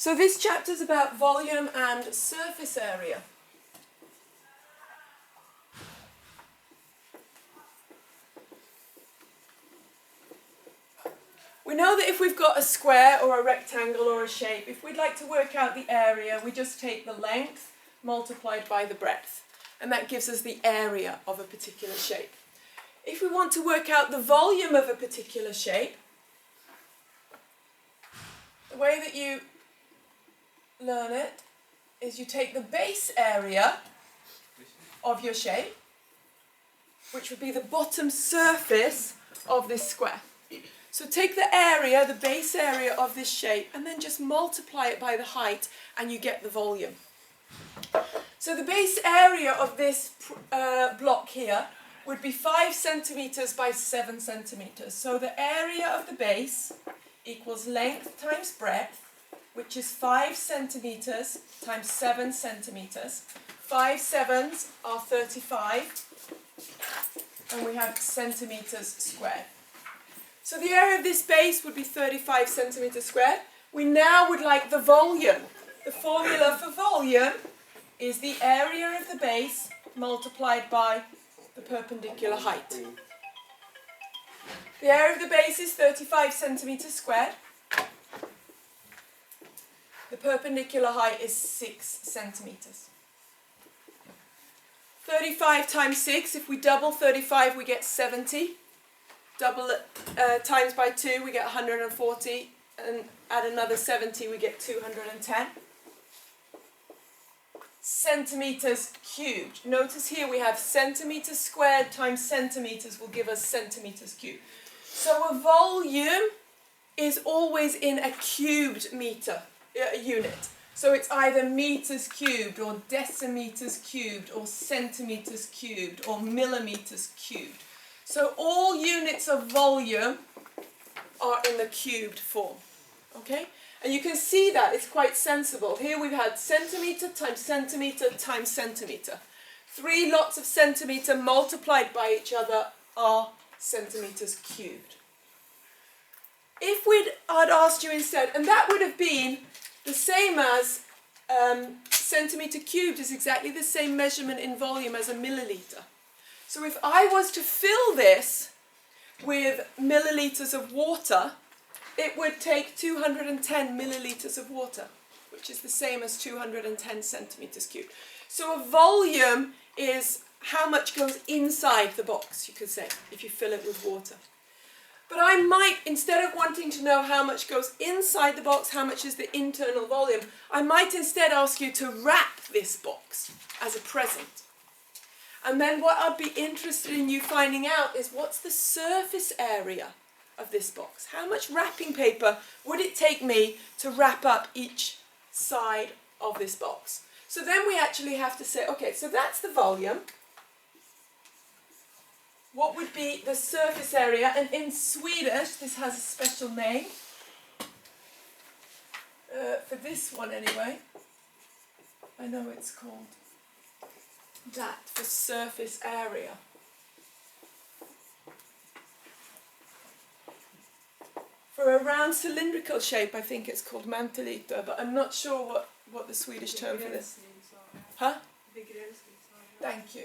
So this chapter is about volume and surface area. We know that if we've got a square or a rectangle or a shape, if we'd like to work out the area, we just take the length multiplied by the breadth. And that gives us the area of a particular shape. If we want to work out the volume of a particular shape, the way that you learn it is you take the base area of your shape, which would be the bottom surface of this square. So take the area, the base area of this shape, and then just multiply it by the height, and you get the volume. So the base area of this block here would be 5 centimetres by 7 centimetres. So the area of the base equals length times breadth, which is 5 centimetres times 7 centimetres. 5 sevens are 35, and we have centimetres squared. So the area of this base would be 35 centimetres squared. We now would like the volume. The formula for volume is the area of the base multiplied by the perpendicular height. The area of the base is 35 centimetres squared. The perpendicular height is 6 centimetres. 35 times 6, if we double 35 we get 70. Double it times by 2 we get 140, and add another 70 we get 210. Centimetres cubed. Notice here we have centimetres squared times centimetres will give us centimetres cubed. So a volume is always in a cubed meter unit. So it's either meters cubed or decimeters cubed or centimetres cubed or millimeters cubed. So all units of volume are in the cubed form. Okay? And you can see that it's quite sensible. Here we've had centimetre times centimetre times centimetre. 3 lots of centimetre multiplied by each other are centimetres cubed. If I'd asked you instead, and that would have been the same as centimetre cubed is exactly the same measurement in volume as a milliliter. So if I was to fill this with millilitres of water, it would take 210 millilitres of water, which is the same as 210 centimetres cubed. So a volume is how much goes inside the box, you could say, if you fill it with water. But I might, instead of wanting to know how much goes inside the box, how much is the internal volume, I might instead ask you to wrap this box as a present. And then what I'd be interested in you finding out is what's the surface area of this box? How much wrapping paper would it take me to wrap up each side of this box? So then we actually have to say, okay, so that's the volume. What would be the surface area? And in Swedish, this has a special name. For this one anyway. I know it's called that for surface area. For a round cylindrical shape, I think it's called manteliter, but I'm not sure what the Swedish term for this. Huh? Thank you.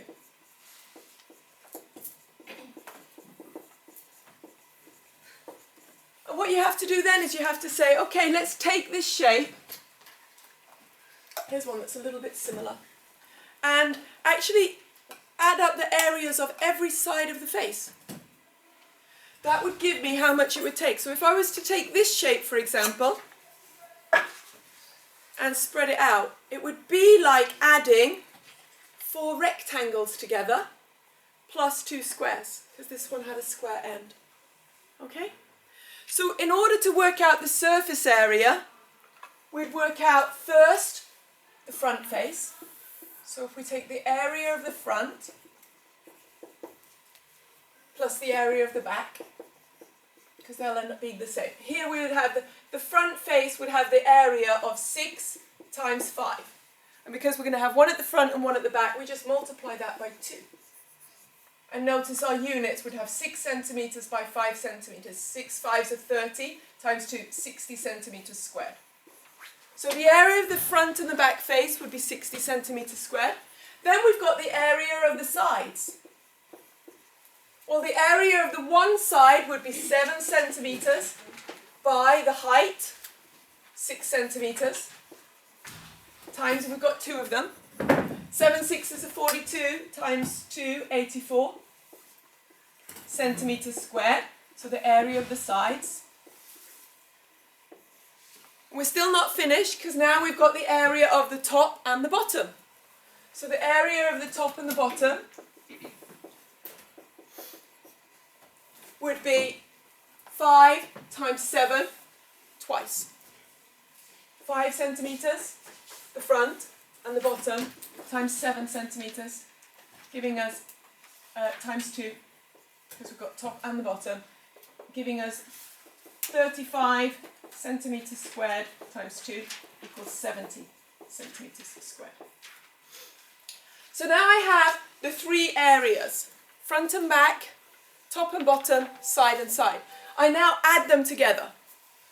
And what you have to do then is you have to say, okay, let's take this shape. Here's one that's a little bit similar. And actually add up the areas of every side of the face. That would give me how much it would take. So if I was to take this shape, for example, and spread it out, it would be like adding 4 rectangles together plus 2 squares, because this one had a square end. Okay? So in order to work out the surface area, we'd work out first the front face. So if we take the area of the front plus the area of the back, because they'll end up being the same. Here we would have the front face would have the area of 6 times 5. And because we're going to have one at the front and one at the back, we just multiply that by 2. And notice our units would have 6 centimetres by 5 centimetres. 6 5s are 30 times 2, 60 centimetres squared. So the area of the front and the back face would be 60 centimetres squared. Then we've got the area of the sides. Well, the area of the one side would be 7 centimetres by the height, 6 centimetres, times, we've got two of them. 7 sixes are 42, times 2, 84 centimetres squared. So the area of the sides. We're still not finished because now we've got the area of the top and the bottom. So the area of the top and the bottom would be 5 times 7 twice. 5 centimetres, the front and the bottom, times 7 centimetres, giving us times 2, because we've got top and the bottom, giving us 35 centimetres squared times 2 equals 70 centimetres squared. So now I have the three areas, front and back, top and bottom, side and side. I now add them together.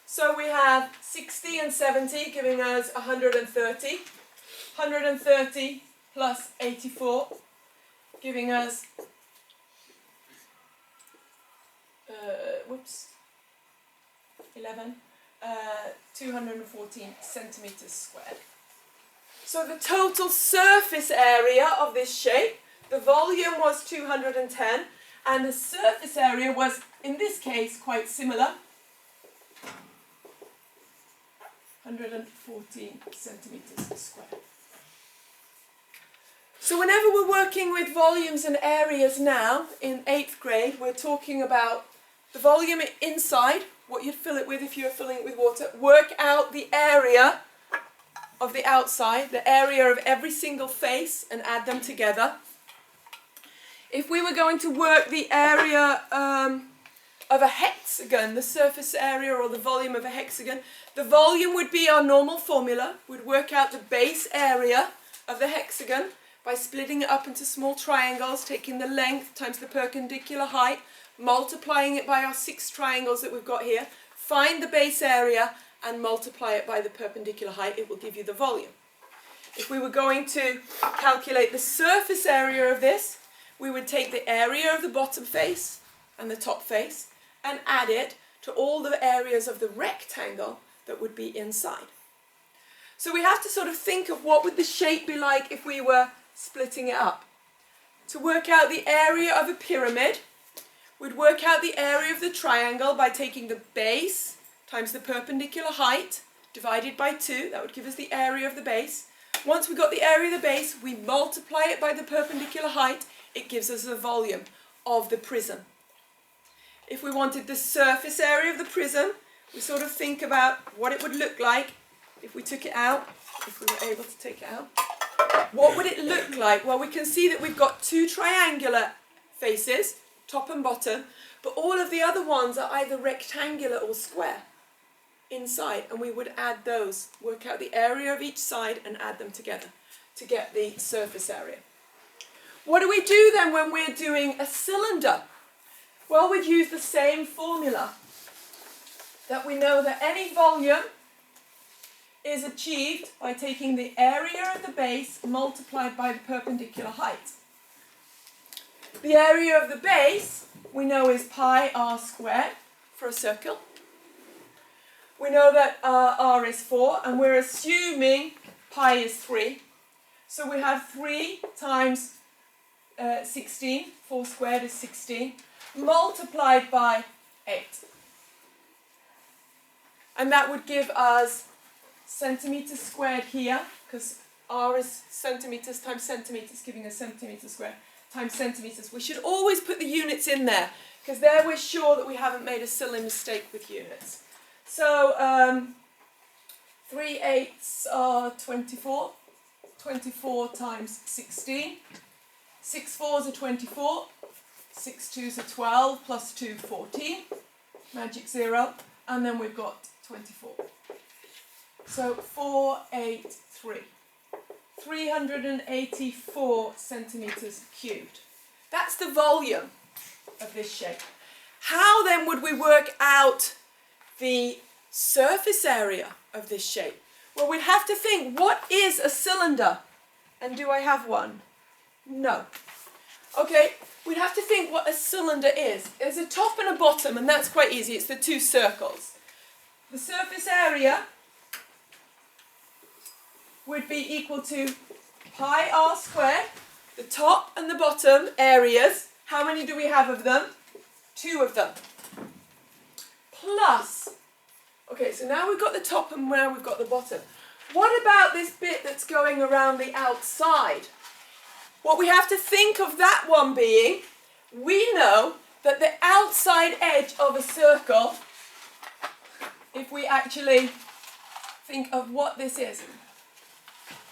So we have 60 and 70 giving us 130. 130 plus 84 giving us 214 centimetres squared. So the total surface area of this shape, the volume was 210 and the surface area was, in this case, quite similar, 114 centimetres squared. So whenever we're working with volumes and areas now, in 8th grade, we're talking about the volume inside, what you'd fill it with if you were filling it with water, work out the area of the outside, the area of every single face, and add them together. If we were going to work the area of a hexagon, the surface area or the volume of a hexagon, the volume would be our normal formula. We'd work out the base area of the hexagon by splitting it up into small triangles, taking the length times the perpendicular height, multiplying it by our 6 triangles that we've got here, find the base area and multiply it by the perpendicular height. It will give you the volume. If we were going to calculate the surface area of this, we would take the area of the bottom face and the top face and add it to all the areas of the rectangle that would be inside. So we have to sort of think of what would the shape be like if we were splitting it up. To work out the area of a pyramid, we'd work out the area of the triangle by taking the base times the perpendicular height divided by 2. That would give us the area of the base. Once we got the area of the base, we multiply it by the perpendicular height. It gives us the volume of the prism. If we wanted the surface area of the prism, we sort of think about what it would look like if we took it out, if we were able to take it out. What would it look like? Well, we can see that we've got 2 triangular faces, top and bottom, but all of the other ones are either rectangular or square inside, and we would add those, work out the area of each side and add them together to get the surface area. What do we do then when we're doing a cylinder? Well, we'd use the same formula, that we know that any volume is achieved by taking the area of the base multiplied by the perpendicular height. The area of the base we know is pi r squared for a circle. We know that r is 4 and we're assuming pi is 3. So we have 3 times 16, 4 squared is 16, multiplied by 8. And that would give us centimetres squared here, because r is centimetres times centimetres, giving us centimetres squared times centimetres. We should always put the units in there, because there we're sure that we haven't made a silly mistake with units. So 3/8 are 24, 24 times 16, 6 4s are 24, 6 2s are 12, plus 2, 14, magic 0, and then we've got 24. So 483, 384 centimetres cubed. That's the volume of this shape. How then would we work out the surface area of this shape? Well, we'd have to think, what is a cylinder? And do I have one? No. Okay, we'd have to think what a cylinder is. There's a top and a bottom, and that's quite easy. It's the two circles. The surface area would be equal to pi r squared, the top and the bottom areas. How many do we have of them? 2 of them. Plus, okay, so now we've got the top and now we've got the bottom. What about this bit that's going around the outside? What we have to think of that one being, we know that the outside edge of a circle, if we actually think of what this is,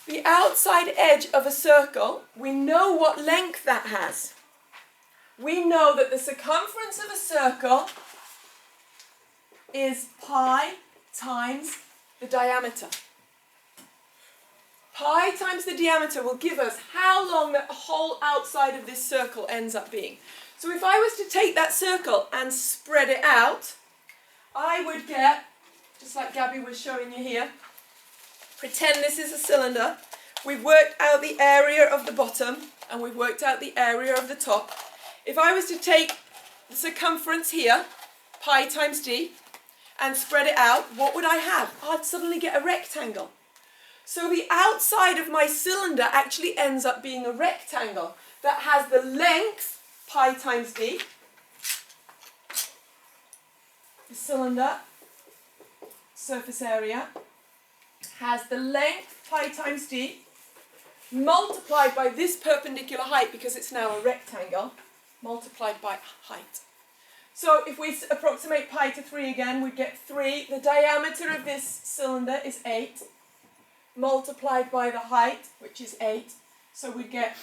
the outside edge of a circle, we know what length that has. We know that the circumference of a circle is pi times the diameter. Pi times the diameter will give us how long the whole outside of this circle ends up being. So if I was to take that circle and spread it out, I would get, just like Gabby was showing you here, pretend this is a cylinder. We've worked out the area of the bottom and we've worked out the area of the top. If I was to take the circumference here, pi times d, and spread it out, what would I have? I'd suddenly get a rectangle. So the outside of my cylinder actually ends up being a rectangle that has the length, pi times d. The cylinder, surface area, has the length, pi times d, multiplied by this perpendicular height, because it's now a rectangle, multiplied by height. So if we approximate pi to 3 again, we get 3. The diameter of this cylinder is 8, multiplied by the height, which is 8. So we get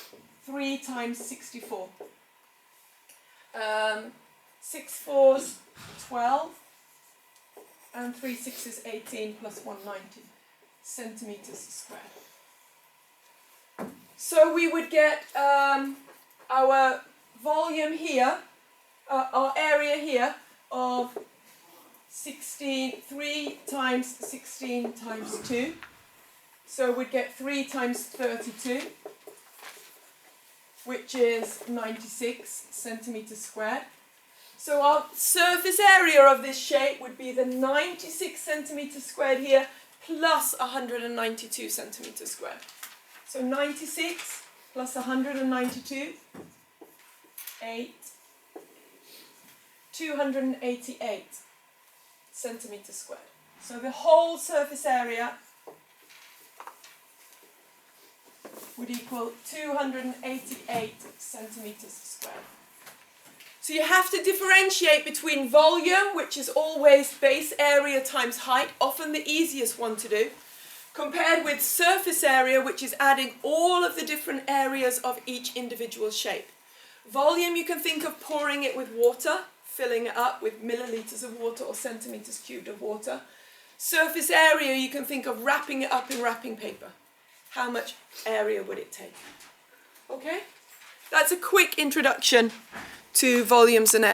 3 times 64. 6 4s 12, and 3 6s 18, plus 190 centimeters squared. So we would get our volume here, our area here of 3 times 16 times 2. So we'd get 3 times 32, which is 96 centimeters squared. So our surface area of this shape would be the 96 centimeters squared here plus 192 centimeters squared. So 96 plus 192, 288 centimeters squared. So the whole surface area would equal 288 centimeters squared. So you have to differentiate between volume, which is always base area times height, often the easiest one to do, compared with surface area, which is adding all of the different areas of each individual shape. Volume, you can think of pouring it with water, filling it up with milliliters of water or centimeters cubed of water. Surface area, you can think of wrapping it up in wrapping paper. How much area would it take? Okay? That's a quick introduction to volumes and